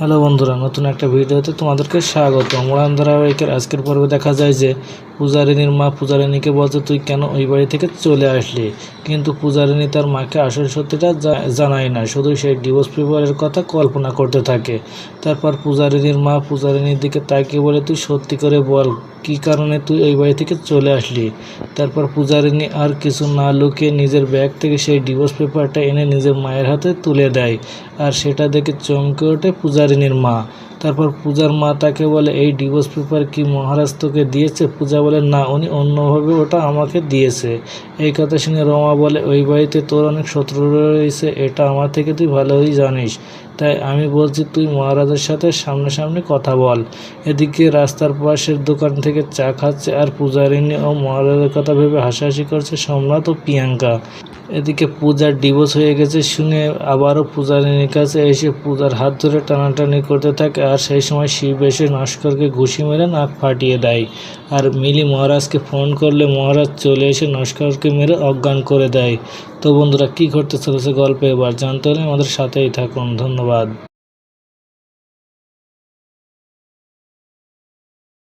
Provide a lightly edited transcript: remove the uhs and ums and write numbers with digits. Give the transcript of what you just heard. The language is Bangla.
হ্যালো বন্ধুরা, নতুন একটা ভিডিওতে তোমাদেরকে স্বাগত। মোড়ান ধারাবাহিকের আজকের পর্বে দেখা যায় যে পূজারিনীর মা পূজারিনীকে বলছে, তুই কেন ওই বাড়ি থেকে চলে আসলি। কিন্তু পূজারিনী তার মাকে আসল সত্যিটা জানায় না, শুধু সেই ডিভোর্স পেপারের কথা কল্পনা করতে থাকে। তারপর পূজারিনীর মা পূজারিনীর দিকে তাকিয়ে বলে, তুই সত্যি করে বল, কী কারণে তুই ওই বাড়ি থেকে চলে আসলি। তারপর পূজারিনী আর কিছু না লুকিয়ে নিজের ব্যাগ থেকে সেই ডিভোর্স পেপারটা এনে নিজের মায়ের হাতে তুলে দেয়, আর সেটা দেখে চমকে ওঠে পূজারিনীর মা। তারপর পূজার মা তাকে বলে, এই ডিভোর্স পেপার কি মহারাজ তোকে দিয়েছে? পূজা বলে, না, উনি অন্যভাবে ওটা আমাকে দিয়েছে। এই কথা শুনে রমা বলে, ওই বাড়িতে তোর অনেক শত্রু রয়েছে, এটা আমার থেকে তুই ভালোই জানিস। তাই আমি বলছি, তুই মহারাজের সাথে সামনাসামনি কথা বল। এদিকে রাস্তার পাশের দোকান থেকে চা খাচ্ছে আর পূজারিনী ও মহারাজের কথা ভেবে হাসাহাসি করছে সোমনাথ ও প্রিয়াঙ্কা। এদিকে পূজার ডিভোর্স হয়ে গেছে শুনে আবারও পূজারিনীর কাছে এসে পূজার হাত ধরে টানাটানি করতে থাকে, আর সেই সময় শিব এসে নস্করকে ঘুষি মেরে নাক ফাটিয়ে দেয়। আর মিলি মহারাজকে ফোন করলে মহারাজ চলে এসে নস্করকে মেরে অজ্ঞান করে দেয়। তো বন্ধুরা, কী ঘটতে চলেছে গল্পে এবার জানতে হলে আমাদের সাথেই থাকুন। ধন্যবাদ।